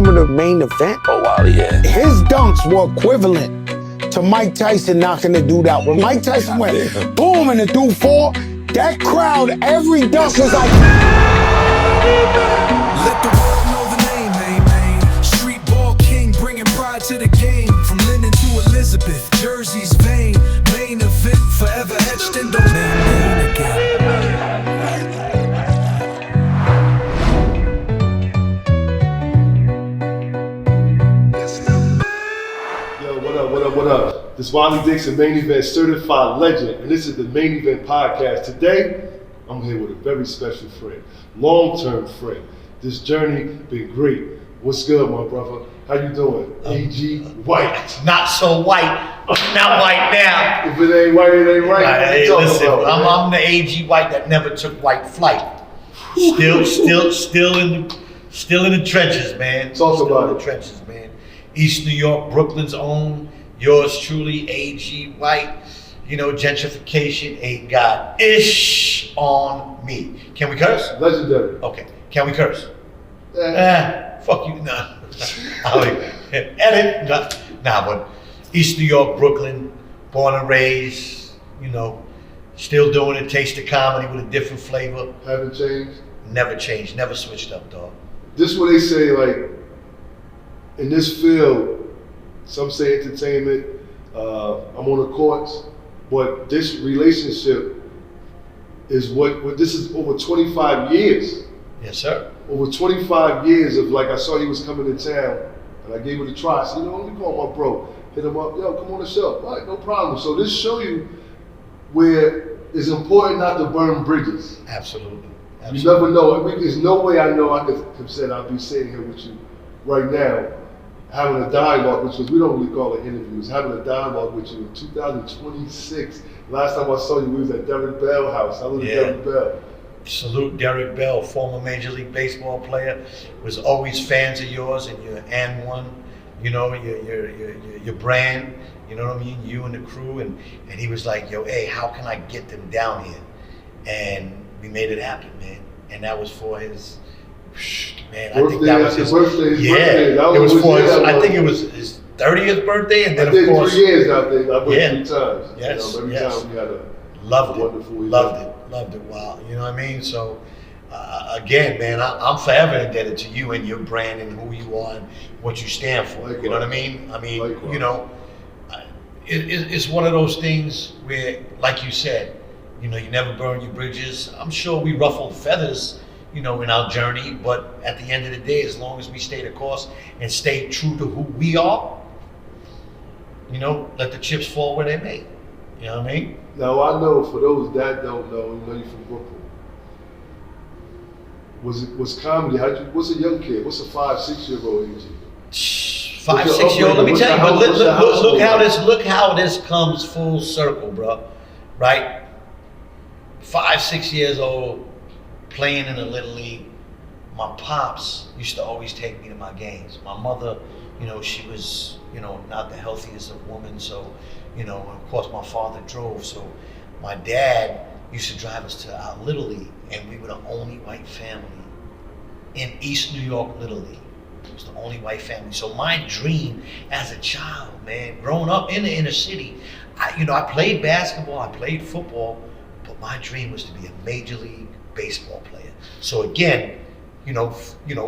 remember the main event? Oh, wow, yeah. His dunks were equivalent to Mike Tyson knocking the dude out. When Mike Tyson went boom and the dude fall, that crowd, every dunk was like... Let the world know the name, man. Street ball king, bringing pride to the game. From Lennon to Elizabeth, Jersey's vein. Main event, forever etched in domain again. What up? This Wally Dixon Main Event Certified Legend, and this is the Main Event Podcast. Today, I'm here with a very special friend, long-term friend. This journey been great. What's good, my brother? How you doing? A.G. White. Not so white. Not white now. If it ain't white, it ain't right. Hey, listen, I'm the A.G. White that never took white flight. Still in the trenches, man. Talk about the trenches, man. East New York, Brooklyn's own. Yours truly, A.G. White. You know, gentrification ain't got ish on me. Can we curse? Legendary. Okay. Can we curse? Fuck you. Nah. Edit. Nah, but East New York, Brooklyn, born and raised, you know, still doing it, taste of comedy with a different flavor. Haven't changed? Never changed, never switched up, dog. This is what they say, like, in this field, some say entertainment, I'm on the courts, but this relationship is what this is over 25 years. Yes, sir. Over 25 years of, like, I saw he was coming to town, and I gave it a try. I said, you know, let me call my bro. Hit him up, yo, come on the show. All right, no problem. So this show you where it's important not to burn bridges. Absolutely. You never know. There's no way I know I could have said I'll be sitting here with you right now, having a dialogue, which was, we don't really call it interviews, having a dialogue with you in 2026. Last time I saw you, we was at Derek Bell house. I was at Derek Bell. Salute Derek Bell, former Major League Baseball player, was always fans of yours and your and one, you know, your brand, you know what I mean, you and the crew, and he was like, yo, hey, how can I get them down here? And we made it happen, man. And that was for his, man, I think that was his birthday. Yeah, it was for his, I think it was his 30th birthday, and then I did of course 3 years out there. I went 3 times. Yes, you know, every time we had a wonderful event. Loved it. Wow, you know what I mean? So again, man, I'm forever indebted to you and your brand and who you are and what you stand for. Likewise. You know what I mean? I mean, Likewise. you know, it's one of those things where, like you said, you know, you never burn your bridges. I'm sure we ruffled feathers, you know, in our journey, but at the end of the day, as long as we stay the course and stay true to who we are, you know, let the chips fall where they may. You know what I mean? Now I know for those that don't know, you know you're from Brooklyn. Was comedy? What's a young kid? What's a 5-6-year-old age? 5-6-year-old. Let me tell you. But look how this comes full circle, bro. Right? 5-6 years old, playing in the Little League. My pops used to always take me to my games. My mother, you know, she was, you know, not the healthiest of women, so, you know, of course my father drove, so my dad used to drive us to our Little League, and we were the only white family in East New York Little League. It was the only white family. So my dream as a child, man, growing up in the inner city, I played basketball, I played football, but my dream was to be a Major League Baseball player. So again, you know,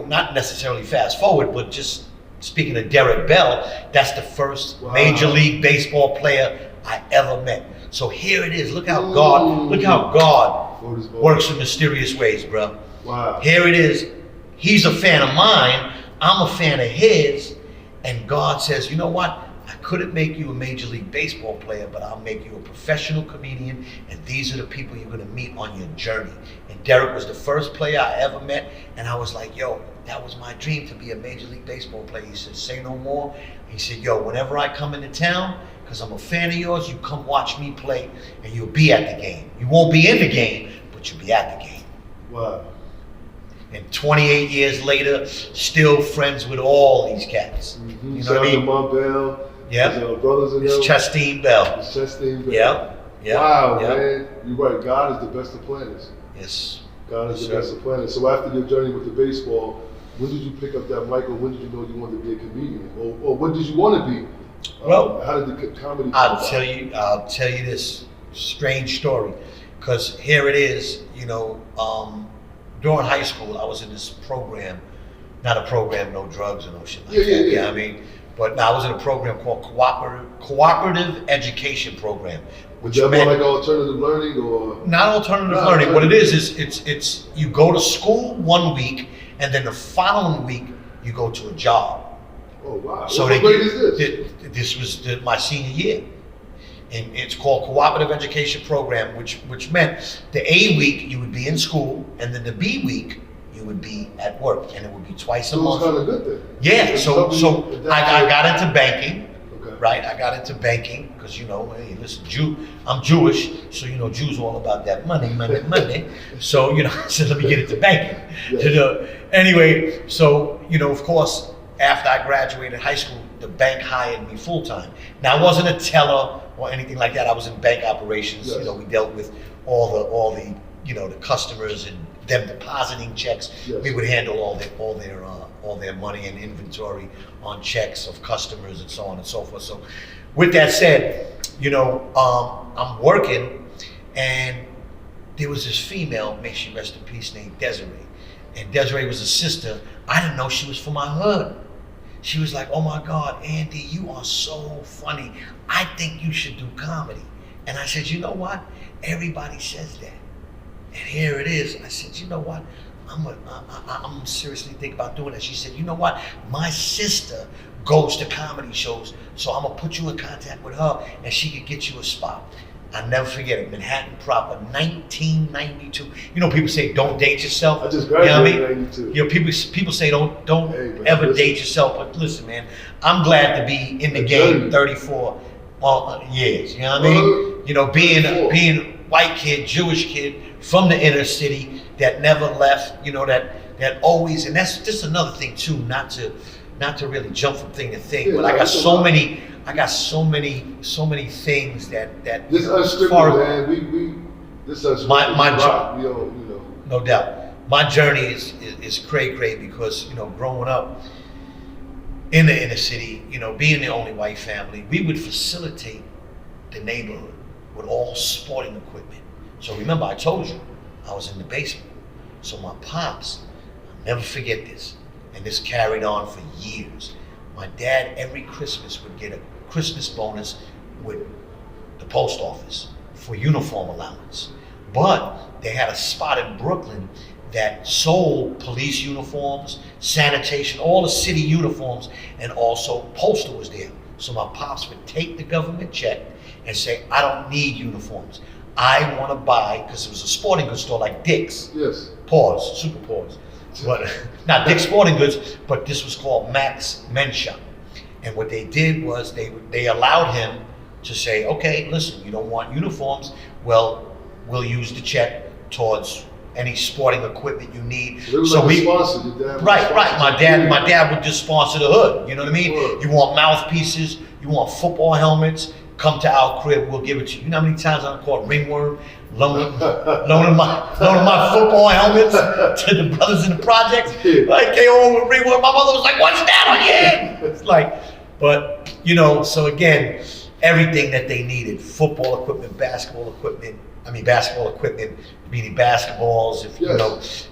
not necessarily fast forward, but just speaking of Derek Bell, that's the first Major League Baseball player I ever met. So here it is. Look how God works in mysterious ways, bro. Wow. Here it is. He's a fan of mine. I'm a fan of his. And God says, you know what? I couldn't make you a Major League Baseball player, but I'll make you a professional comedian, and these are the people you're going to meet on your journey. And Derek was the first player I ever met, and I was like, yo, that was my dream, to be a Major League Baseball player. He said, say no more. He said, yo, whenever I come into town, because I'm a fan of yours, you come watch me play, and you'll be at the game. You won't be in the game, but you'll be at the game. Wow. And 28 years later, still friends with all these cats. Mm-hmm. You know what I mean? Shout out to Bell. Yeah. His brothers in there. It's Chastine Bell. Yeah. Wow, man. You're right. God is the best of planners. Yes. God is the best of planners. So after your journey with the baseball, when did you pick up that mic, or when did you know you wanted to be a comedian, or what did you want to be? Well, how did the comedy? I'll tell you this strange story, because here it is. During high school, I was in this program, not a program, no drugs or no shit like that. Yeah, I mean, but I was in a program called cooperative education program. Was that more like alternative learning, or not alternative learning? What it is it's you go to school 1 week, and then the following week you go to a job. Oh wow! So what grade is this? This was my senior year, and it's called cooperative education program, which meant the A week you would be in school, and then the B week you would be at work, and it would be twice a month. So it's kind of good then. Yeah. So I got into banking. Okay. Right, I got into banking because hey, listen, I'm Jewish, so Jews all about that money. So so let me get into banking. Yes. Anyway, so of course, after I graduated high school, the bank hired me full time. Now I wasn't a teller or anything like that. I was in bank operations. Yes. We dealt with all the the customers and them depositing checks. Yes. We would handle all their money and inventory on checks of customers and so on and so forth. So with that said, I'm working, and there was this female, may she rest in peace, named Desiree. And Desiree was a sister. I didn't know she was from my hood. She was like, "Oh my God, Andy, you are so funny. I think you should do comedy." And I said, "You know what? Everybody says that." And here it is. I said, "You know what? I'm seriously thinking about doing it." She said, "You know what? My sister goes to comedy shows, so I'm gonna put you in contact with her, and she could get you a spot." I'll never forget it. Manhattan proper, 1992. People say don't date yourself. I just graduated in 92. People say don't Hey, man, ever listen. date yourself. But listen, man, I'm glad to be in the game 34 years. You know what I mean? Being white kid, Jewish kid from the inner city that never left. That always, and that's just another thing too. Not to really jump from thing to thing, but I got so many things that this unscripted, man. We this unscripted. My no doubt. My journey is cray because growing up in the inner city, being the only white family, we would facilitate the neighborhood with all sporting equipment. So remember, I told you I was in the basement. So my pops, I'll never forget this, and this carried on for years. My dad every Christmas would get a Christmas bonus with the post office for uniform allowance. But they had a spot in Brooklyn that sold police uniforms, sanitation, all the city uniforms, and also postal was there. So my pops would take the government check and say, "I don't need uniforms. I want to buy," because it was a sporting goods store like Dick's. Yes. Pause, super pause. But not Dick's Sporting Goods, but this was called Max Men's Shop. And what they did was they allowed him to say, "Okay, listen, you don't want uniforms. Well, we'll use the check towards any sporting equipment you need." So we sponsored your dad. Right. My dad would just sponsor the hood. You know what I mean? Sure. You want mouthpieces, you want football helmets, come to our crib, we'll give it to you. You know how many times I called ringworm, loaning my football helmets to the brothers in the projects? Like, came over with ringworm. My mother was like, "What's that on your head?" It's like, but so again, everything that they needed: football equipment, basketball equipment, meaning basketballs.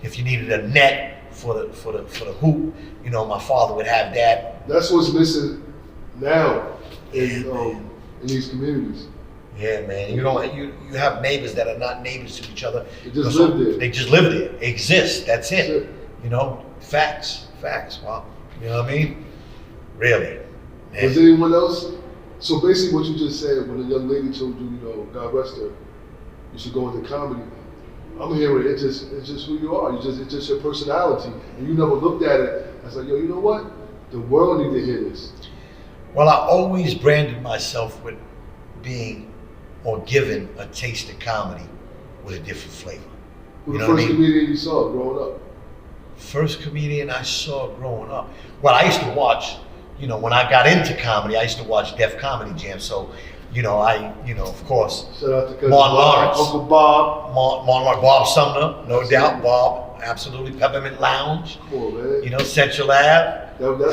If you needed a net for the hoop, my father would have that. That's what's missing now in these communities. Yeah, man. You have neighbors that are not neighbors to each other. They just live there. They just live there. They exist. That's it. Facts. Wow. You know what I mean? Really. Man. Was anyone else? So basically, what you just said, when a young lady told you, God rest her, you should go into comedy. I'm hearing it's just who you are. It's just your personality, and you never looked at it as like, yo, you know what? The world need to hear this. Well, I always branded myself with being or given a taste of comedy with a different flavor. Who's the first comedian you saw growing up? First comedian I saw growing up. Well, I used to watch. When I got into comedy, I used to watch Def Comedy Jam. So, of course, Shout out to Martin Lawrence, Uncle Bob, Bob Sumner, no doubt, Bob. absolutely. Peppermint Lounge. Come on, man. You know, Central Ave. That's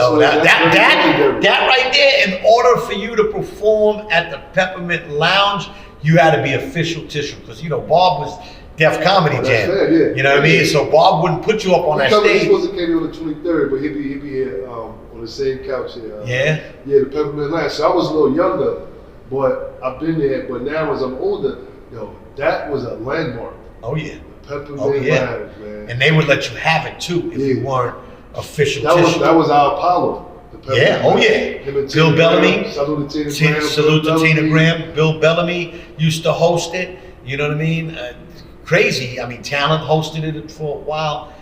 That right there, in order for you to perform at the Peppermint Lounge, you had to be official tissue. Because, you know, Bob was Def Comedy Jam. Fair, yeah. You know what I mean? So Bob wouldn't put you up on that He's stage. supposed to came here on the 23rd, but he'd be here on the same couch here. Yeah? Yeah, the Peppermint Lounge. So I was a little younger, but I've been there. But now as I'm older, yo, that was a landmark. Oh, yeah. Peppermint Oh, yeah. Lounge, man. And they would let you have it, too, if you weren't official That tissue. was our Apollo. Yeah, oh yeah. Bill Bellamy. Salute to Tina Graham. Salute to Tina Graham. Bill Bellamy used to host it. You know what I mean? Crazy. I mean, Talent hosted it for a while.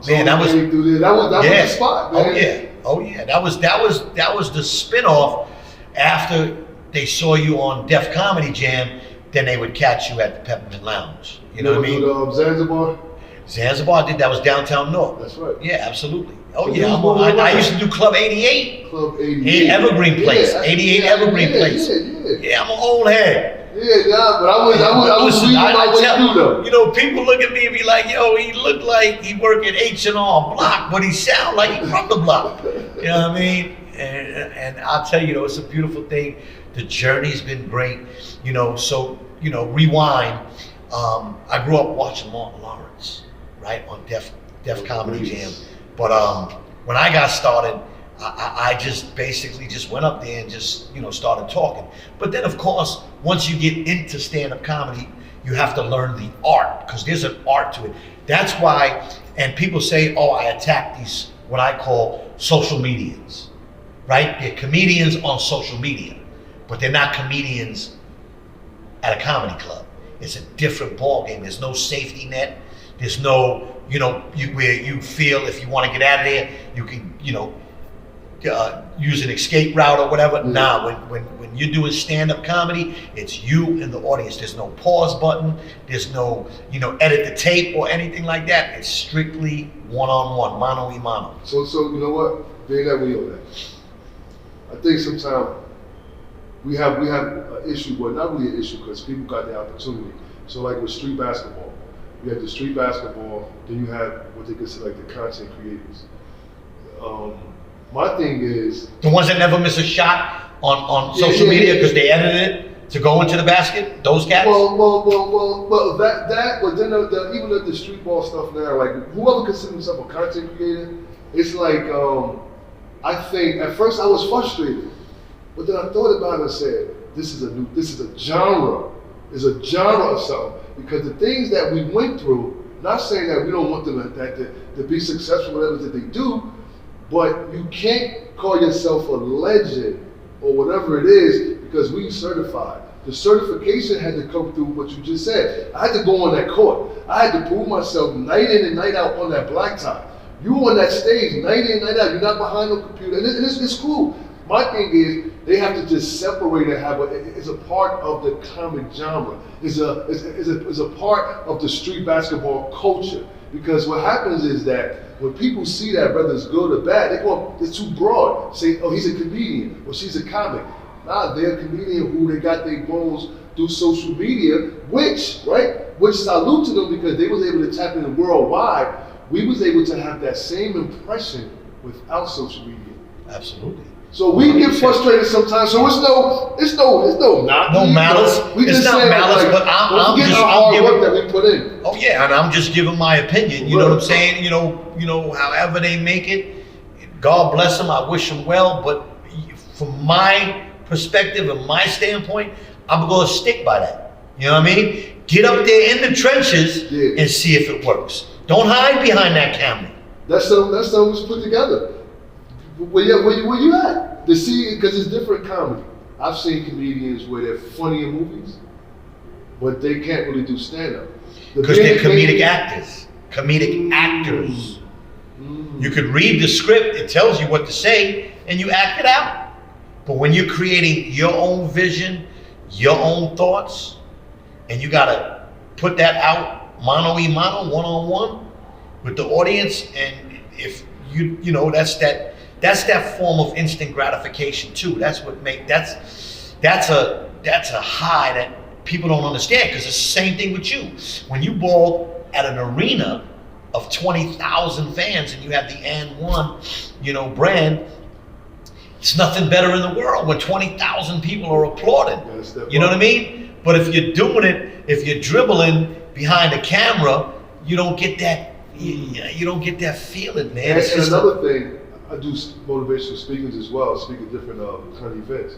Man, that was the spot, man. Oh yeah. That was the spinoff after they saw you on Def Comedy Jam. Then they would catch you at the Peppermint Lounge. You know what I mean? Zanzibar. Zanzibar did that was downtown North. That's right. Yeah, absolutely. Oh So yeah, I used to do Club 88. Club 88. Evergreen Place. Yeah, 88 Evergreen Place. Yeah, I'm an old head. Yeah, nah, but I was reading my way through though. You know, people look at me and be like, yo, he looked like he worked at H&R Block, but he sound like he from the block. You know what I mean? And I'll tell you, though, it's a beautiful thing. The journey's been great. You know, so, you know, rewind. I grew up watching Martin Lawrence, right, on Def Comedy Jam. But when I got started, I just basically just went up there and just, you know, started talking. But then, of course, once you get into stand-up comedy, you have to learn the art, because there's an art to it. That's why, and people say, oh, I attack these, what I call social medians, right? They're comedians on social media, but they're not comedians at a comedy club. It's a different ballgame. There's no safety net. There's no, you know, where you feel if you want to get out of there, you can, you know, use an escape route or whatever. Mm-hmm. Nah, when you're doing stand-up comedy, it's you and the audience. There's no pause button. There's no, you know, edit the tape or anything like that. It's strictly one-on-one, mano-y-mano. So you know what? Being that we know that, I think sometimes we have an issue, but not really an issue because people got the opportunity. So like with street basketball, you have the street basketball, then you have what they consider like the content creators. My thing is the ones that never miss a shot on social media because they edited it to go into the basket. Those cats. Well, that. But then even at the street ball stuff now, like whoever considers himself a content creator, it's like I think at first I was frustrated, but then I thought about it and said, this is a genre. It's a genre of something because the things that we went through. Not saying that we don't want them to be successful, whatever that they do. But you can't call yourself a legend or whatever it is because we certified. The certification had to come through what you just said. I had to go on that court. I had to prove myself night in and night out on that blacktop. You on that stage night in and night out. You're not behind no computer. And it's cool. My thing is they have to just separate and have it's a part of the comic genre. It's a part of the street basketball culture. Because what happens is that when people see that whether it's good or bad, it's too broad. Say, oh, he's a comedian or she's a comic. Nah, they're a comedian who they got their bones through social media, which salute to them because they was able to tap in worldwide. We was able to have that same impression without social media. Absolutely. So we get frustrated sometimes. So it's no malice. We it's just not malice, but I'm giving just hard work that we put in. Oh yeah, and I'm just giving my opinion. You know what I'm saying? You know, however they make it, God bless them. I wish them well. But from my perspective and my standpoint, I'm going to stick by that. You know what I mean? Get up there in the trenches and see if it works. Don't hide behind that camera. That's something was put together. Where you at? To see, because it's different comedy. I've seen comedians where they're funny in movies, but they can't really do stand-up. Because they're comedic actors. Comedic actors. You could read the script, it tells you what to say, and you act it out. But when you're creating your own vision, your own thoughts, and you gotta put that out mano-y-mano, one-on-one with the audience, and if you know, that's that form of instant gratification too. That's a high that people don't understand because it's the same thing with you. When you ball at an arena, of 20,000 fans, and you have the And One, brand. It's nothing better in the world when 20,000 people are applauding. You know what I mean? But if you're doing it, if you're dribbling behind a camera, you don't get that. You don't get that feeling, man. And another thing, I do motivational speakings as well. Speak at different kind of events.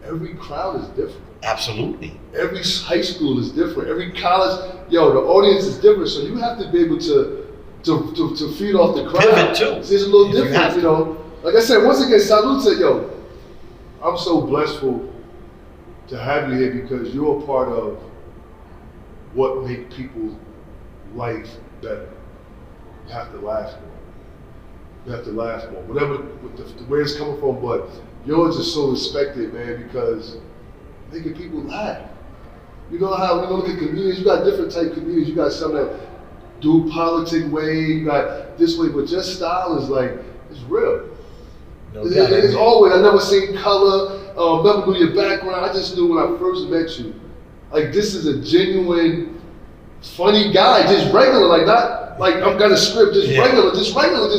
Every crowd is different. Absolutely. Every high school is different. Every college, the audience is different. So you have to be able to feed off the crowd. Pivot too. It's a little different, you know. Like I said, once again, salute to I'm so blessful to have you here because you're a part of what make people's life better. You have to laugh more. You have to laugh more. Whatever where it's coming from, but yours is so respected, man, because making people laugh. You know how look at comedians, you got different type of comedians. You got some that do politic way, you got this way, but your style is like, it's real. No doubt. It's always, I never seen color, never knew your background. I just knew when I first met you, like this is a genuine, funny guy, just regular, like not like I've got a script, just regular, just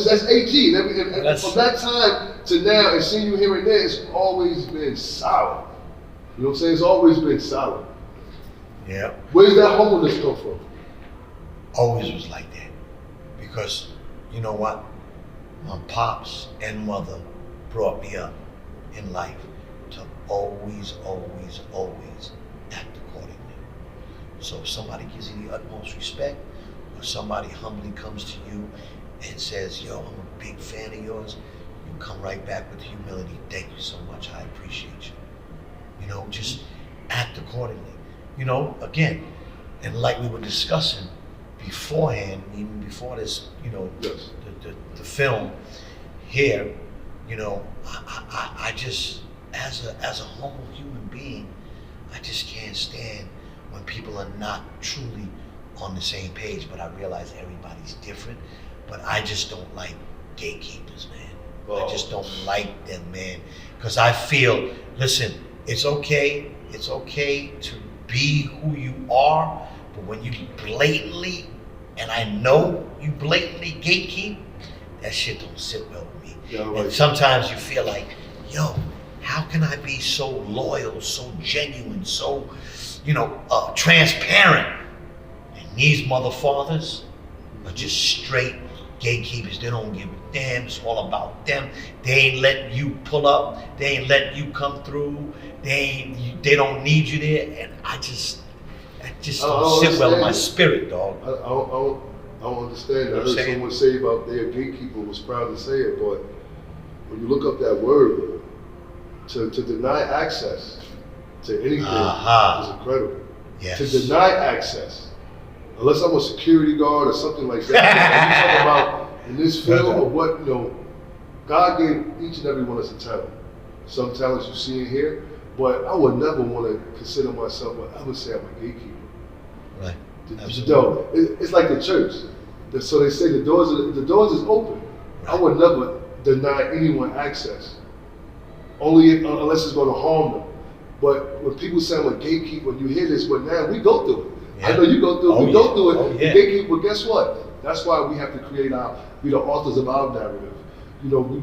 that's AG. And from that time to now, and seeing you here and there, it's always been solid. You know what I'm saying? It's always been solid. Yeah. Where's that humbleness come from? Always was like that. Because, you know what? My pops and mother brought me up in life to always, always, always act accordingly. So if somebody gives you the utmost respect, or somebody humbly comes to you and says, yo, I'm a big fan of yours, you come right back with humility. Thank you so much. I appreciate you. Just act accordingly. Again, and like we were discussing beforehand, even before this, Yes. the film here, I just, as a humble human being, I just can't stand when people are not truly on the same page, but I realize everybody's different, but I just don't like gatekeepers, man. I just don't like them, man, because I feel, listen, it's okay to be who you are, but when you blatantly, and I know you blatantly gatekeep, that shit don't sit well with me. Yeah, right. And sometimes you feel like, yo, how can I be so loyal, so genuine, so, transparent? And these motherfathers are just straight gatekeepers. They don't give a damn. It's all about them. They ain't letting you pull up. They ain't letting you come through. They don't need you there. And I just don't sit well in my spirit, dog. I don't understand. I heard someone say about their gatekeeper was proud to say it, but when you look up that word, to deny access to anything is incredible. Yes. To deny access, unless I'm a security guard or something like that. I'm talking about in this field of what, God gave each and every one of us a talent. Some talents you see in here, but I would never want to consider myself, I would say I'm a gatekeeper. Right. It's like the church. So they say the doors is open. Right. I would never deny anyone access, only unless it's going to harm them. But when people say I'm a gatekeeper, you hear this, but now we go through it. Yeah. I know you go through it. We go through it. Oh, yeah. The gatekeeper, guess what? That's why we have to be the authors of our narrative.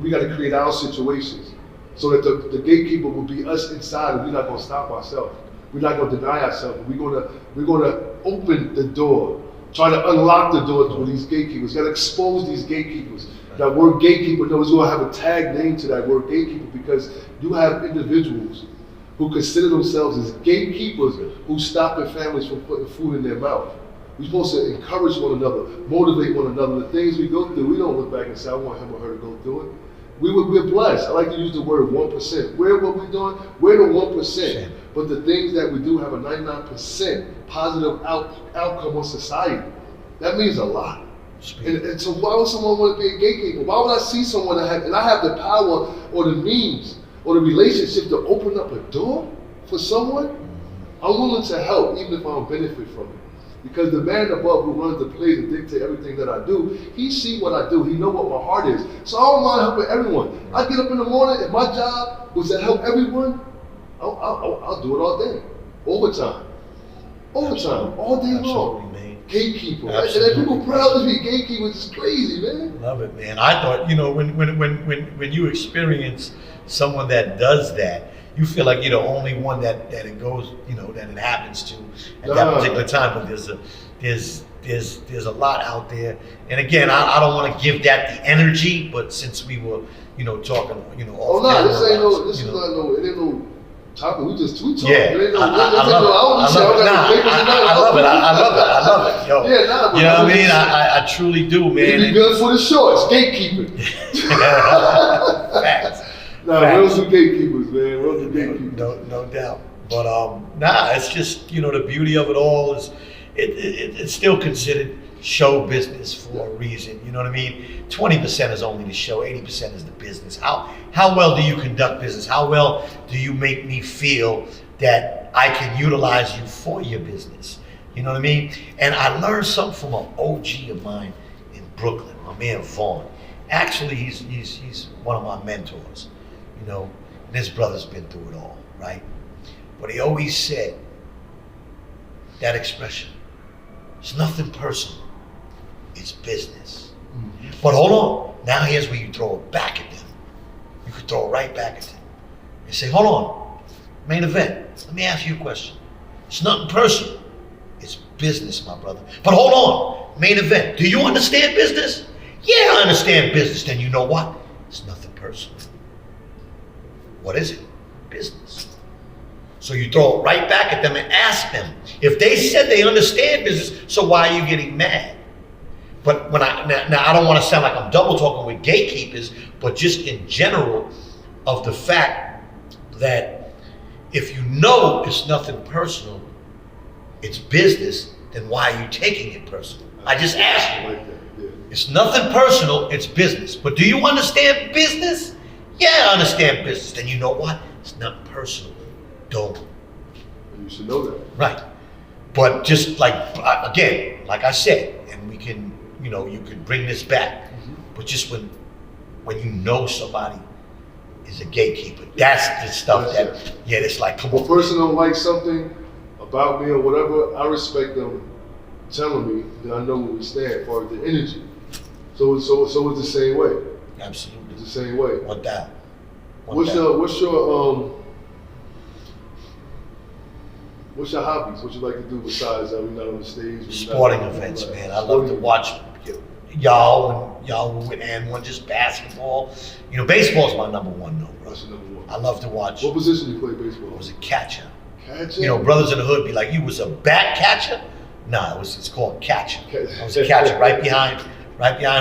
We got to create our situations so that the gatekeeper will be us inside, and we're not going to stop ourselves. We're not going to deny ourselves. We're going to open the door, try to unlock the door to these gatekeepers. Got to expose these gatekeepers. Right. That word gatekeeper, is going to have a tag name to that word gatekeeper, because you have individuals who consider themselves as gatekeepers who stop their families from putting food in their mouth. We're supposed to encourage one another, motivate one another. The things we go through, we don't look back and say, I want him or her to go through it. We're blessed. I like to use the word 1%. What we're doing, we're the 1%. But the things that we do have a 99% positive outcome on society. That means a lot. And so why would someone want to be a gatekeeper? Why would I see someone and I have the power or the means or the relationship to open up a door for someone? I'm willing to help, even if I don't benefit from it. Because the man above who runs the plays and dictates everything that I do, he see what I do. He know what my heart is. So I don't mind helping everyone. I get up in the morning, and my job was to help everyone. I'll do it all day. Overtime, all day long. gatekeeper. Absolutely. And people proud to be gatekeepers. It's crazy, man. Love it, man. I thought, when you experience someone that does that, you feel like you're the only one that it goes, that it happens to at that particular time. But there's a lot out there. And again, I don't want to give that the energy, but since we were, talking, Oh no, this is not no topic. We talk. Yeah, I love it. Yo, yeah, nah, you know what I mean? I truly do, man. It'd be good for the shorts, gatekeeping. Facts. Nah, real some gatekeepers, man. Real some gatekeepers. No doubt. But it's just the beauty of it all is it's still considered show business for a reason. You know what I mean? 20% is only the show, 80% is the business. How well do you conduct business? How well do you make me feel that I can utilize you for your business? You know what I mean? And I learned something from an OG of mine in Brooklyn, my man Vaughn. Actually, he's one of my mentors. And his brother's been through it all, right? But he always said that expression, it's nothing personal, it's business. Mm-hmm. But hold on, now here's where you throw it back at them. You could throw it right back at them and say, hold on, main event, let me ask you a question. It's nothing personal, it's business, my brother. But hold on, main event, do you understand business? Yeah, I understand business. Then you know what? It's nothing personal. What is it? Business. So you throw it right back at them and ask them. If they said they understand business, so why are you getting mad? But now I don't want to sound like I'm double talking with gatekeepers, but just in general of the fact that if you know it's nothing personal, it's business, then why are you taking it personal? I just asked you. It's nothing personal, it's business. But do you understand business? Yeah, I understand business. Then you know what? It's not personal. Don't. You should know that. Right. But just like, again, like I said, and we can, you could bring this back. Mm-hmm. But just when you know somebody is a gatekeeper, that's the stuff it's like, come on. If a person don't like something about me or whatever, I respect them telling me that I know where we stand as far as the energy. So it's the same way. Absolutely. It's the same way. Want that. What's your hobbies? What you like to do besides you're not on the stage? Sporting events, man. I love to watch y'all and one just basketball. Baseball's my number one, though, bro. That's your number one. I love to watch. What position you play baseball? I was a catcher. Catcher? Brothers in the hood be like, you was a bat catcher? Nah, it's called catcher. I was a catcher right behind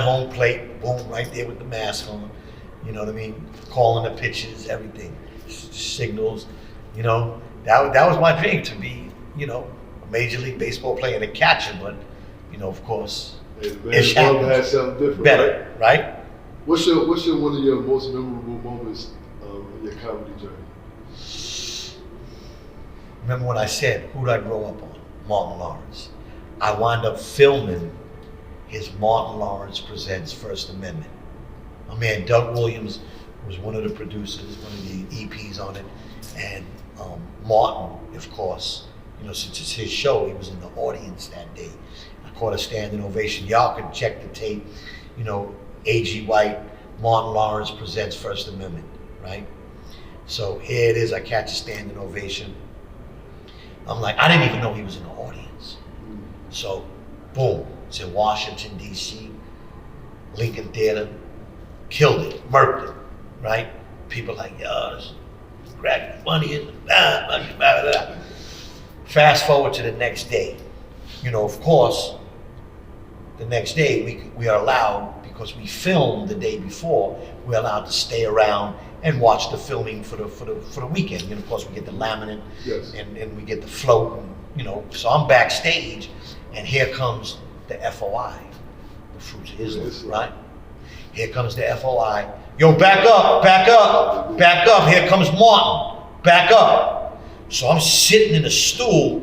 home plate, boom, right there with the mask on. You know what I mean? Calling the pitches, everything, signals. That was my dream, to be, a Major League Baseball player and a catcher. But, of course, it's has something different, better, right? What's your one of your most memorable moments in your comedy journey? Remember when I said, who did I grow up on? Martin Lawrence. I wound up filming his Martin Lawrence Presents First Amendment. My man Doug Williams was one of the producers, one of the EPs on it. And Martin, of course, since it's his show, he was in the audience that day. I caught a standing ovation. Y'all can check the tape, A.G. White, Martin Lawrence Presents First Amendment, right? So here it is, I catch a standing ovation. I'm like, I didn't even know he was in the audience. So, boom, it's in Washington, D.C., Lincoln Theater, killed it, murked it, right? People like, yo, crack money in, blah, blah, blah, blah. Fast forward to the next day. Of course, the next day we are allowed, because we filmed the day before, we're allowed to stay around and watch the filming for the weekend. And of course we get the laminate, yes, and we get the float, and, so I'm backstage, and here comes the FOI, the Fruits of Islam, right? Here comes the FOI. Yo, back up. Here comes Martin. Back up. So I'm sitting in a stool.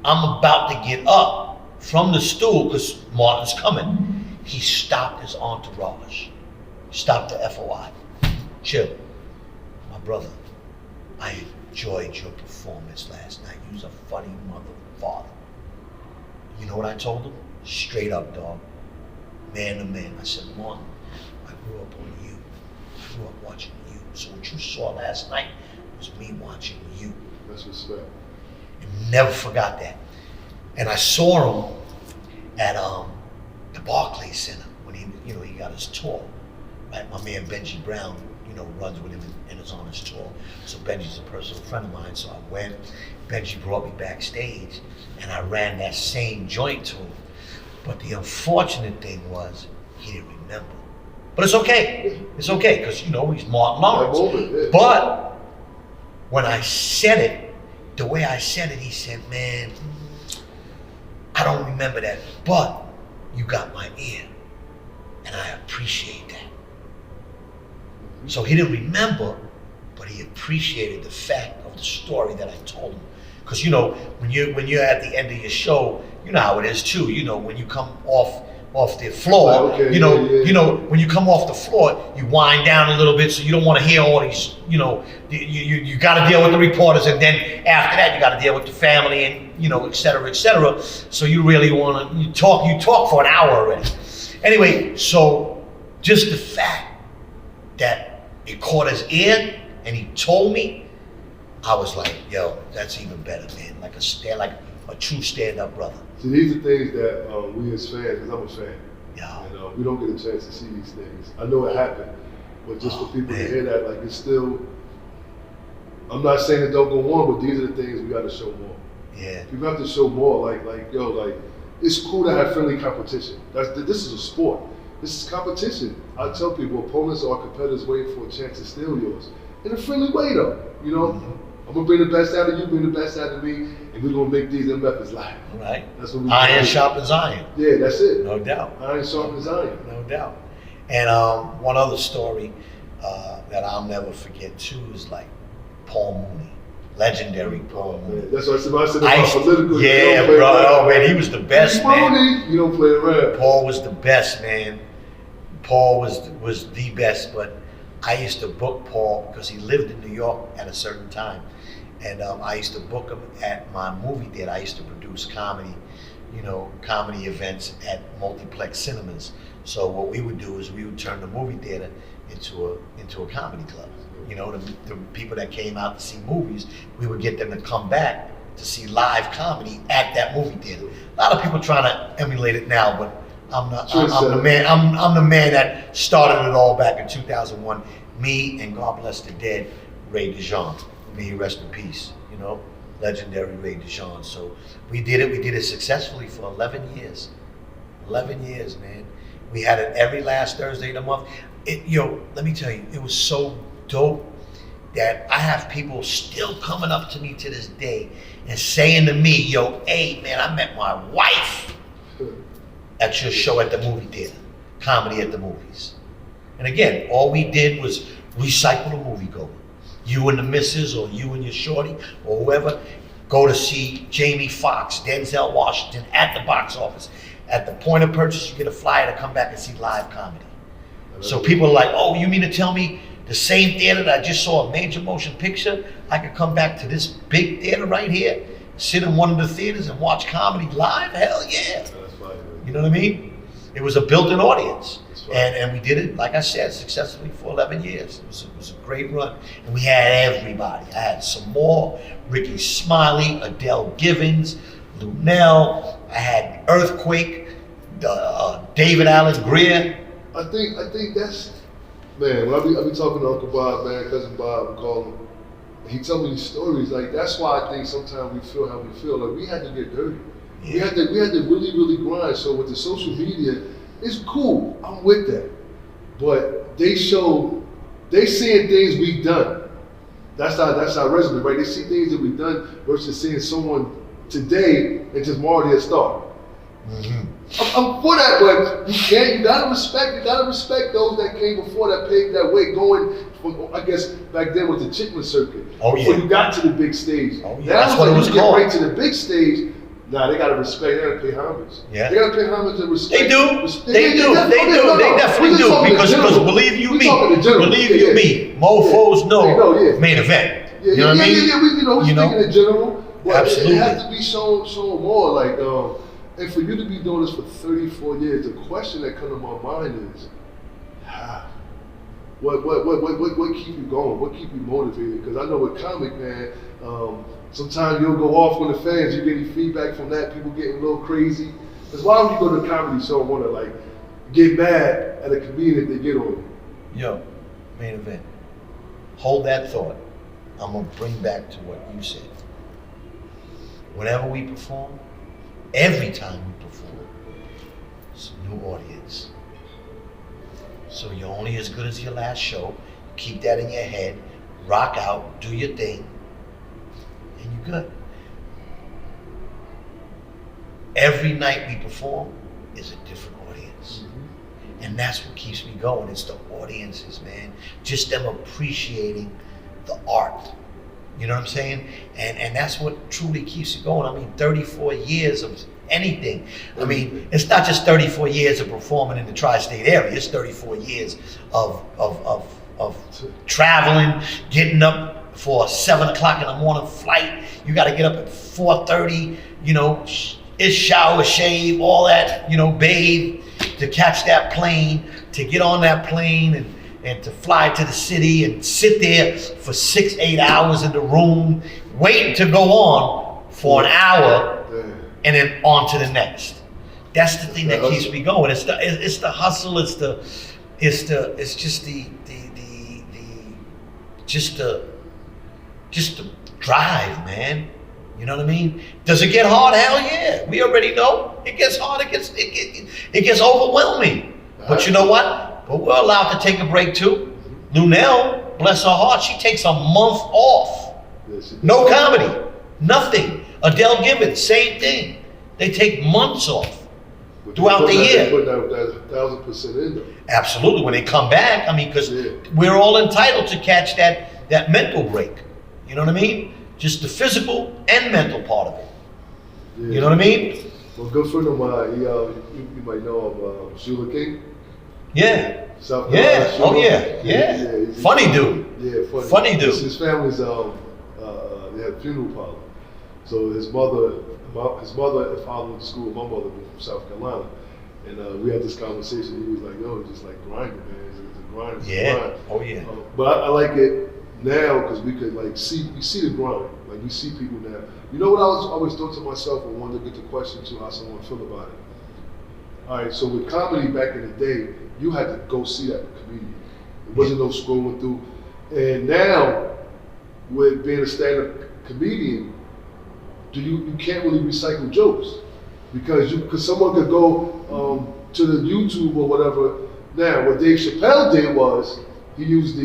I'm about to get up from the stool because Martin's coming. He stopped his entourage. Stopped the FOI. Chill. My brother, I enjoyed your performance last night. You was a funny mother father. You know what I told him? Straight up, dog. Man to man. I said, Martin, I grew up on you. I grew up watching you. So what you saw last night was me watching you. That's respect. And never forgot that. And I saw him at the Barclays Center when he got his tour. Right? My man Benji Brown, runs with him and is on his tour. So Benji's a personal friend of mine. So I went. Benji brought me backstage, and I ran that same joint to him. But the unfortunate thing was he didn't remember. But it's okay. It's okay because he's Martin Lawrence. But when I said it, the way I said it, he said, "Man, I don't remember that, but you got my ear, and I appreciate that." So he didn't remember, but he appreciated the fact of the story that I told him. Because when you're at the end of your show, you know how it is too. When you come off the floor, when you come off the floor, you wind down a little bit, so you don't want to hear all these. You got to deal with the reporters, and then after that, you got to deal with the family, and et cetera, et cetera. So you really want to you talk for an hour already. Anyway, so just the fact that it caught his ear, and he told me, I was like, yo, that's even better, man. Like a true stand-up brother. See, these are things that we as fans, because I'm a fan, yeah. and we don't get a chance to see these things. I know it happened, but just for people to hear that, like it's still, I'm not saying it don't go on, but these are the things we got to show more. Yeah. People have to show more, it's cool to have friendly competition. This is a sport. This is competition. I tell people, opponents or competitors waiting for a chance to steal yours. In a friendly way though, Mm-hmm. I'm gonna bring the best out of you, bring the best out of me, and we're gonna make these MFs live. Right. That's what we iron sharpens iron. Yeah, that's it. No doubt. Iron sharpens iron. No doubt. And one other story that I'll never forget too is like Paul Mooney. Legendary Paul Mooney. That's what I said about political. Yeah, bro. Oh man, he was the best, man. Mooney, you don't play around. Paul was the best, man. Paul was the best, but I used to book Paul because he lived in New York at a certain time. And I used to book him at my movie theater. I used to produce comedy events at multiplex cinemas. So what we would do is we would turn the movie theater into a comedy club. The people that came out to see movies, we would get them to come back to see live comedy at that movie theater. A lot of people trying to emulate it now, but I'm the man. I'm the man that started it all back in 2001. Me and God bless the dead, Ray DeJean. May he rest in peace. Legendary Ray DeJean. So we did it. We did it successfully for 11 years. 11 years, man. We had it every last Thursday of the month. Let me tell you, it was so dope that I have people still coming up to me to this day and saying to me, yo, hey, man, I met my wife at your show at the movie theater, comedy at the movies. And again, all we did was recycle the moviegoer. You and the missus, or you and your shorty, or whoever, go to see Jamie Foxx, Denzel Washington at the box office. At the point of purchase, you get a flyer to come back and see live comedy. So people are like, oh, you mean to tell me the same theater that I just saw a major motion picture, I could come back to this big theater right here, sit in one of the theaters and watch comedy live? Hell yeah. You know what I mean? It was a built-in audience. And we did it, like I said, successfully for 11 years. It was a great run. And we had everybody. I had some more, Ricky Smiley, Adele Givens, Lunel. I had Earthquake, David Allen Greer. I think that's, man, when I be talking to Uncle Bob, man, Cousin Bob, I call him, he tell me these stories. Like, that's why I think sometimes we feel how we feel. Like, we had to get dirty. Yeah. We had to really, really grind. So with the social media, it's cool. I'm with that. But they seeing things we've done. That's our resume, right? They see things that we've done versus seeing someone today and just already a star. Mm-hmm. I'm for that, but you gotta respect those that came before, that paved that way, going from, I guess back then with the Chickman circuit. Oh yeah. Before you got to the big stage. Oh yeah. That's what it was called. Get right to the big stage. Nah, they gotta respect. They gotta pay homage. Yeah. They gotta pay homage and respect. They do. They definitely do. Because believe you me, mofos know main event. Yeah, you know what I mean? Yeah. We speaking in general, but absolutely. it has to be shown more. Like, And for you to be doing this for 34 years, the question that comes to my mind is, how? What keep you going? What keep you motivated? Because I know with comic, man, sometimes you'll go off on the fans. You get any feedback from that? People getting a little crazy. Because why would you go to a comedy show and want to like get mad at a comedian if they get on you? Yo, main event. Hold that thought. I'm gonna bring back to what you said. Whenever we perform, every time we perform, it's a new audience. So you're only as good as your last show. Keep that in your head. Rock out, do your thing, and you're good. Every night we perform is a different audience. And that's what keeps me going. It's the audiences, man. Just them appreciating the art. You know what I'm saying? And that's what truly keeps you going. I mean, 34 years of anything. I mean, it's not just 34 years of performing in the tri-state area. It's 34 years of traveling, getting up for a 7 o'clock in the morning flight. You got to get up at 4:30, you know, it's shower, shave, all that, you know, bathe, to catch that plane, to get on that plane and to fly to the city and sit there for 6-8 hours in the room, waiting to go on for an hour and then on to the next. That's the thing that keeps me going. It's the hustle, it's just the drive, man. You know what I mean? Does it get hard? Hell yeah. We already know it gets hard. It gets overwhelming. But you know what? But we're allowed to take a break too. Lunel, bless her heart, she takes a month off. No comedy, nothing. Adele Gibbons, same thing. They take months off throughout the year. Put that 1,000% in there. Absolutely. When they come back, I mean, because we're all entitled to catch that mental break. You know what I mean? Just the physical and mental part of it. Yeah. You know what I mean? Well, a good friend of mine, you might know of Shula King. Yeah. South Carolina. Yeah. Oh yeah. Funny dude. Yeah, funny dude. His family's they had funeral parlor. So his mother and father went to school. My mother was from South Carolina, and we had this conversation. He was like, "Yo, it's just like grinding, man. It's a grind. It's a grind." Oh yeah. But I like it now because we could like see the grind. Like we see people now. You know what I always thought to myself when I wanted to get the question to how someone feel about it. All right, so with comedy back in the day, you had to go see that comedian. There wasn't no scrolling through. And now, with being a stand-up comedian, you can't really recycle jokes because someone could go to the YouTube or whatever. Now, what Dave Chappelle did was he used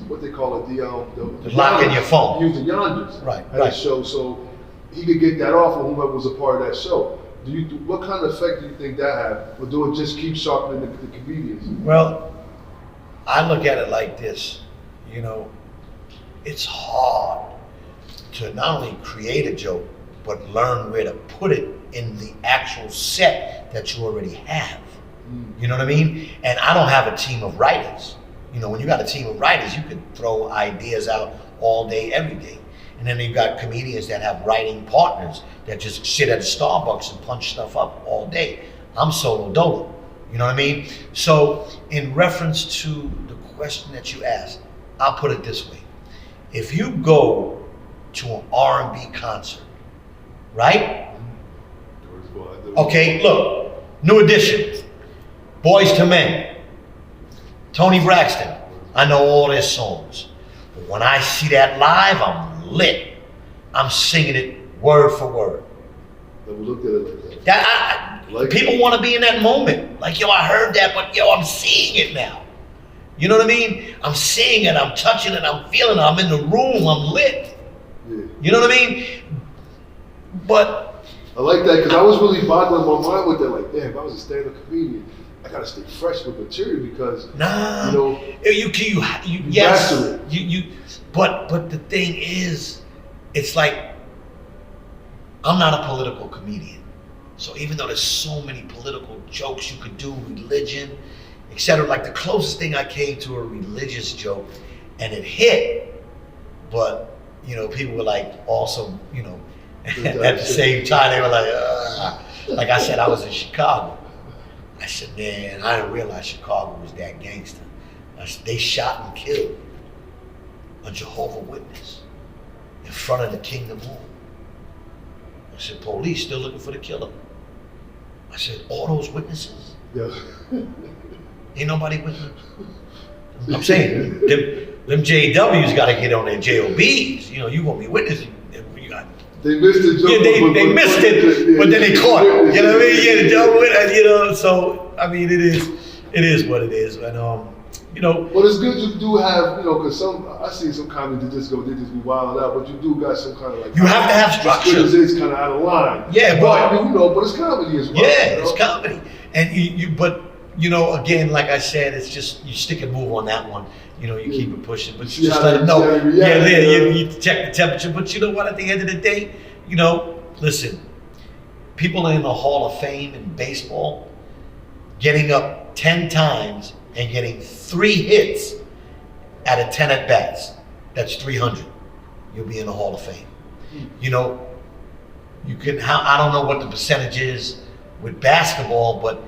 what they call it, the lock in your phone. He used the yonders at the show, so he could get that off of whoever was a part of that show. What kind of effect do you think that had? Or do it just keep sharpening the comedians? Well, I look at it like this, you know, it's hard to not only create a joke, but learn where to put it in the actual set that you already have. You know what I mean? And I don't have a team of writers. You know, when you got a team of writers, you can throw ideas out all day, every day. And then you've got comedians that have writing partners that just sit at Starbucks and punch stuff up all day. I'm solo dolo. You know what I mean? So in reference to the question that you asked, I'll put it this way. If you go to an R&B concert, right? Okay, look, New Edition, Boys to Men, Tony Braxton, I know all their songs. But when I see that live, I'm lit. I'm singing it word for word. Never looked at it like that. People want to be in that moment. Like, yo, I heard that, but yo, I'm seeing it now. You know what I mean? I'm seeing it, I'm touching it, I'm feeling it, I'm in the room, I'm lit. Yeah. You know what I mean? But I like that because I was really boggling my mind with that. Like, damn, if I was a stand-up comedian, I gotta stay fresh with material because you know you yes, master it. You but the thing is, it's like I'm not a political comedian. So even though there's so many political jokes you could do, religion, etc., like the closest thing I came to a religious joke, and it hit, but you know, people were like also, you know, at the same time they were like, Like I said, I was in Chicago. I said, man, I didn't realize Chicago was that gangster. They shot and killed a Jehovah's Witness in front of the Kingdom Hall. I said, police still looking for the killer. I said, all those witnesses? Yeah. Ain't nobody with them. I'm saying, them JWs got to get on their JOBs. You know, you gonna be witnessing. They missed it, Joe. Yeah, they missed it, but then they caught it. You know what I mean? Yeah, the Joe, you know. So I mean, it is what it is, and you know. Well, it's good you do have, you know, because I see some comedy that they just be wilding out, but you do got some kind of like. You have to have structure. It's kind of out of line. Yeah, but you know, but it's comedy as well. Yeah, you know? it's comedy, and but you know, again, like I said, it's just you stick and move on that one. You know, you keep it pushing, but you just let them know. You check the temperature. But you know what? At the end of the day, you know, listen, people in the Hall of Fame in baseball getting up 10 times and getting 3 hits out of 10 at bats. That's 300. You'll be in the Hall of Fame. You know, you can. I don't know what the percentage is with basketball, but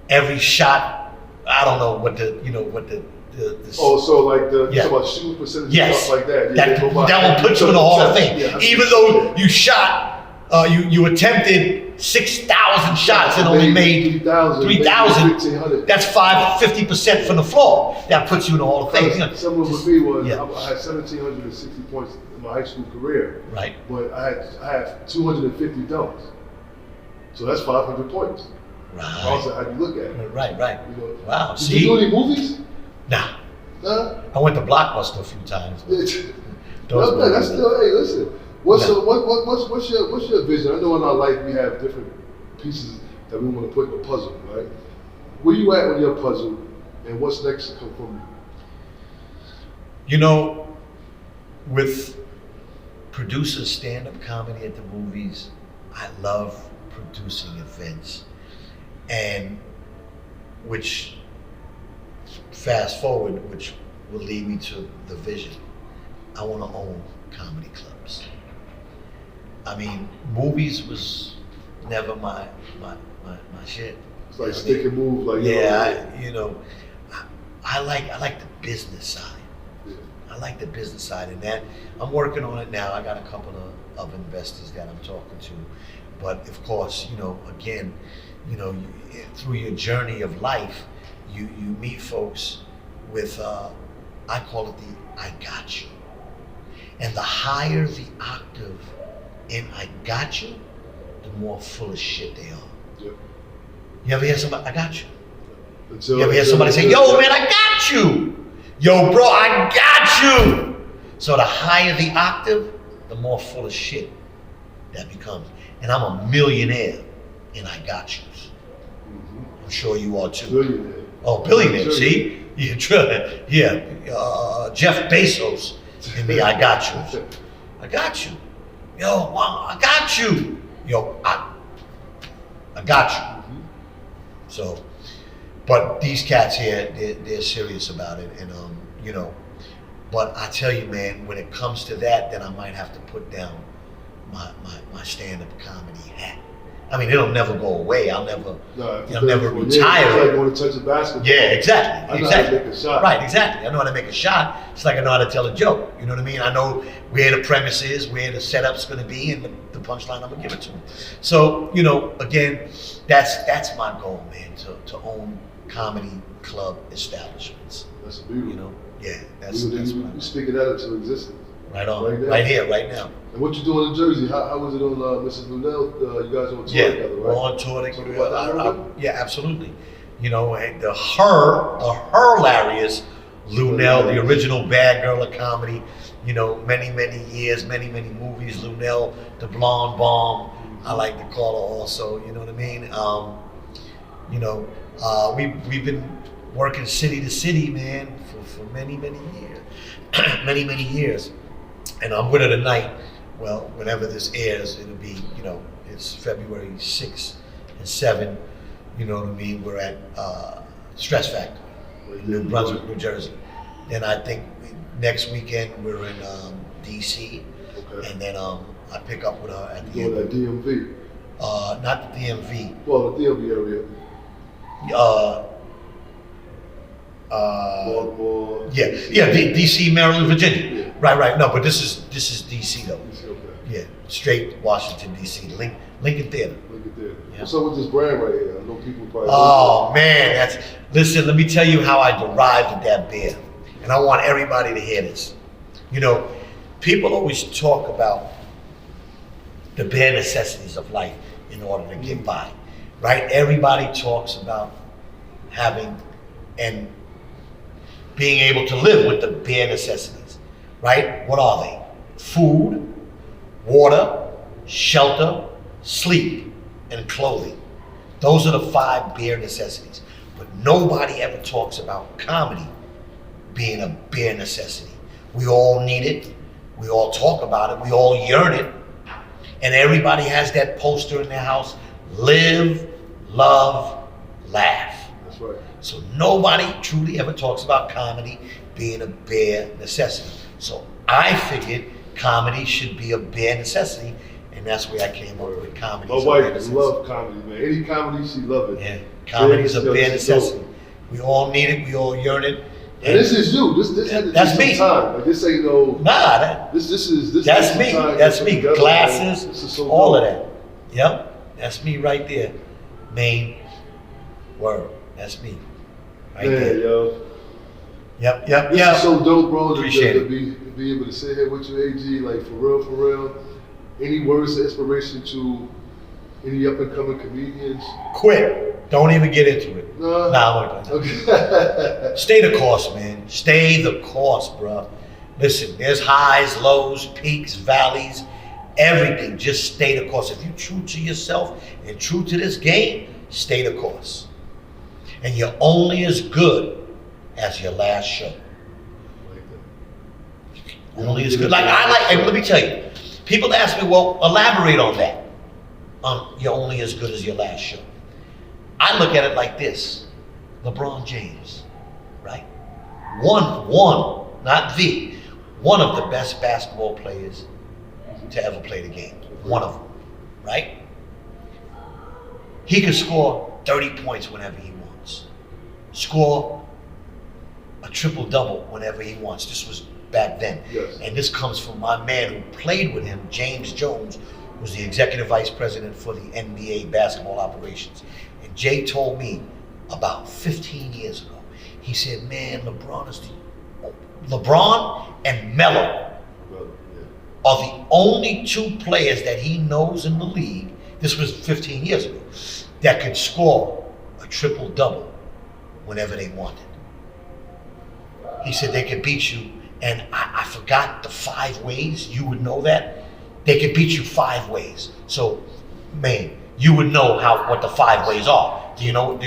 every shot, I don't know what the so like you talk about shooting percentage and stuff like that. That will put you in the Hall of Fame. Yeah, even though you shot, you attempted 6,000 shots and only made 3,000. That's 50% from the floor. That puts you in the Hall of Fame. Someone with me was I had 1,760 points in my high school career. Right. But I have 250 dunks. So that's 500 points. Right. Also, how you look at it. Right. You know, Wow. Did you do any movies? Nah. Nah. I went to Blockbuster a few times. That's still. Hey, listen. What's your vision? I know in our life we have different pieces that we want to put in a puzzle, right? Where you at with your puzzle, and what's next to come from you? You know, with producing stand-up comedy at the movies, I love producing events, and which fast forward, which will lead me to the vision. I want to own comedy clubs. I mean, movies was never my shit. It's like stick and move, like I like the business side. Yeah. I like the business side, and that I'm working on it now. I got a couple of investors that I'm talking to, but of course, you know, again, you know, through your journey of life, you meet folks with I call it the I got you, and the higher the octave in I got you, the more full of shit they are. Yep. You ever hear somebody, I got you? You ever hear somebody say, yo man, I got you. Yo bro, I got you. So the higher the octave, the more full of shit that becomes. And I'm a millionaire and I got yous. Mm-hmm. I'm sure you are too. Billionaire. Oh, billionaire, see? Yeah, Jeff Bezos and me, I got you. I got you. Yo, wow, I got you. Yo, I got you. Mm-hmm. So, but these cats here, they're serious about it, and you know. But I tell you, man, when it comes to that, then I might have to put down my stand-up comedy hat. I mean, it'll never go away. I'll never retire. It's like going to touch a basketball. Yeah, exactly. I know how to make a shot. Right, exactly. I know how to make a shot. It's like I know how to tell a joke. You know what I mean? I know where the premise is, where the setup's going to be, and the punchline I'm going to give it to them. So, you know, again, that's my goal, man, to own comedy club establishments. That's beautiful. You know? Yeah, that's you what I'm speaking that into existence. Right on. Right here, right now. And what you doing in Jersey? How was it on Mrs. Lunell? You guys on tour together, right? We're on tour together. So yeah, absolutely. You know, and the hilarious Lunell, the original bad girl of comedy. You know, many years, many movies. Lunell, the blonde bomb. I like to call her also. You know what I mean? You know, we've been working city to city, man, for many years, many years. And I'm with her tonight. Well, whenever this airs, it'll be, you know, it's February 6th and 7th. You know what I mean? We're at Stress Factory, New Brunswick, New Jersey. Then I think next weekend we're in DC. Okay. And then I pick up with her at the end. That DMV. not the DMV. Well, the DMV area. Baltimore. Yeah, DC, Maryland, Virginia. Yeah. Right. No, but this is DC though. Okay. Yeah, straight Washington DC, Lincoln Theater. Look at that. Yeah. What's up with this brand right here? I know people probably. Oh man, listen. Let me tell you how I derived at that beer, and I want everybody to hear this. You know, people always talk about the bare necessities of life in order to get by, right? Everybody talks about having and being able to live with the bare necessities, right? What are they? Food, water, shelter, sleep, and clothing. Those are the 5 bare necessities. But nobody ever talks about comedy being a bare necessity. We all need it. We all talk about it. We all yearn it. And everybody has that poster in their house: live, love, laugh. That's right. So nobody truly ever talks about comedy being a bare necessity. So I figured comedy should be a bare necessity, and that's where I came up with comedy. My wife loves comedy, man. Any comedy, she loves it. Yeah, comedy is a bare necessity. We all need it. We all yearn it. And this is you. This had to That's take me. some time. Like, this ain't no. Nah, This that's me. That's me. Together, Glasses, this is so all dope. of that. Yep, that's me right there. Main word. That's me. Right Man, there. yo. Yep. This is so dope, bro. Appreciate to it. be able to sit here with you, AG. Like for real. Any words of inspiration to any up and coming comedians? Quit. Don't even get into it. Nah. Nah, I'm only playing. Okay. Stay the course, man. Stay the course, bro. Listen, there's highs, lows, peaks, valleys, everything. Just stay the course. If you're true to yourself and true to this game, stay the course. And you're only as good as your last show. Only as good. And let me tell you, people ask me, well, elaborate on that. You're only as good as your last show. I look at it like this: LeBron James, right? One, not one of the best basketball players to ever play the game. One of them, right? He could score 30 points whenever he wants. Score a triple-double whenever he wants. This was back then. Yes. And this comes from my man who played with him, James Jones, who's the executive vice president for the NBA basketball operations. And Jay told me about 15 years ago, he said, man, LeBron and Melo are the only 2 players that he knows in the league, this was 15 years ago, that could score a triple-double whenever they wanted. He said they could beat you, and I forgot the 5 ways. You would know that. They could beat you 5 ways. So, man, you would know what the 5 ways are. Do you know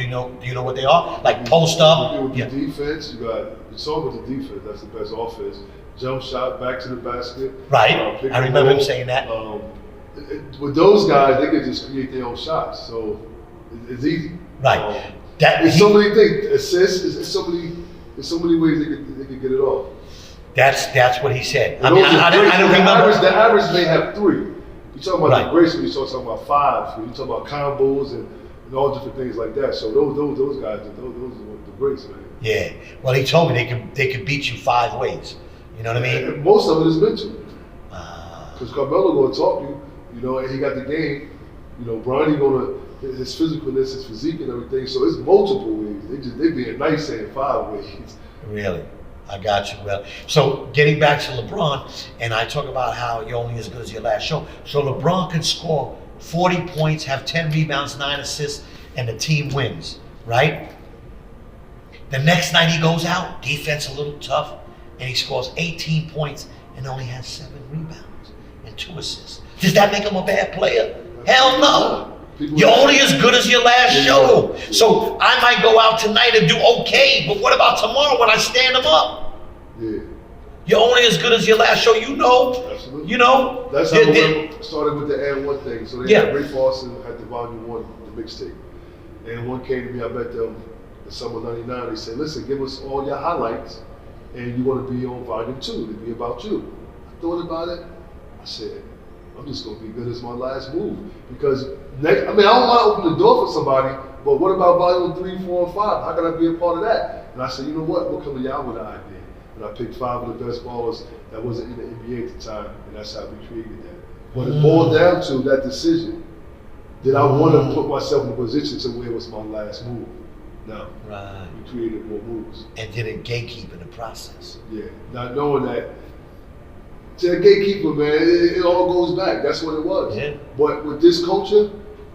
what they are? Like post up. With the defense, you saw with the defense, that's the best offense. Jump shot, back to the basket. Right. I remember him saying that. With those guys, they could just create their own shots. So it's easy. Right. There's so many things. Assists. There's so many ways they could get it off. That's what he said. I don't remember. The average may have 3. You're talking about the grace, you're talking about 5. You're talking about combos and all different things like that. So those guys, those are the greats, man. Yeah. Well, he told me they could beat you 5 ways. You know what I mean? And most of it is mental. Because Carmelo gonna talk you, and he got the game. Bronny his physicalness, his physique and everything. So it's multiple ways. They being nice saying 5 ways. Really? I got you. Well, so getting back to LeBron, and I talk about how you're only as good as your last show. So LeBron can score 40 points, have 10 rebounds, 9 assists, and the team wins, right? The next night he goes out, defense a little tough, and he scores 18 points and only has 7 rebounds and 2 assists. Does that make him a bad player? Hell no. You're only as good as your last show. So I might go out tonight and do okay, but what about tomorrow when I stand him up? Yeah. You're only as good as your last show. Absolutely. That's how we started with the And One thing. So they had Ray Boston had the volume 1, the mixtape. And one came to me, I met them in summer '99. They said, listen, give us all your highlights and you want to be on volume 2. It'll be about you. I thought about it. I said, I'm just gonna be good as my last move. Because next, I mean, I don't want to open the door for somebody, but what about volume 3, 4, and 5? How can I be a part of that? And I said, you know what? We'll come to y'all with an idea. And I picked 5 of the best ballers that wasn't in the NBA at the time, and that's how we created that. But it boiled down to that decision. Did I want to put myself in a position to where it was my last move? No. Right. We created more moves. And did it gatekeep in the process. Yeah. Not knowing that. To the gatekeeper, man, it all goes back. That's what it was. Yeah. But with this culture,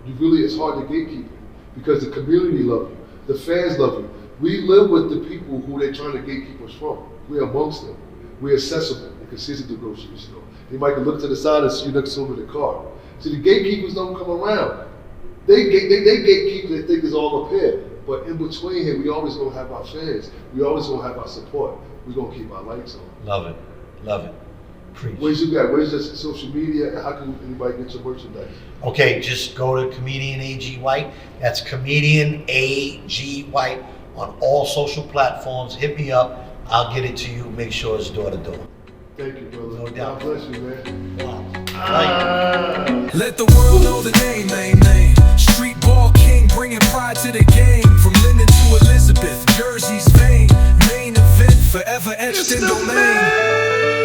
it's hard to gatekeep it because the community love you, the fans love you. We live with the people who they're trying to gatekeep us from. We're amongst them. We're accessible. They can see us at the grocery store. They might look to the side and see you next to them in the car. See, the gatekeepers don't come around. They gatekeep, they think it's all up here. But in between here, we always gonna have our fans. We always gonna have our support. We're gonna keep our lights on. Love it. Love it. Preach. Where's you got? Where's your social media? And how can anybody get your merchandise? Okay, just go to Comedian A.G. White. That's Comedian A.G. White on all social platforms. Hit me up. I'll get it to you. Make sure it's door to door. Thank you, brother. No doubt. God bless you, man. Wow. Right. Let the world know the name. Street ball king, bringing pride to the game. From Linden to Elizabeth, Jersey's vein. Main event, forever etched in domain.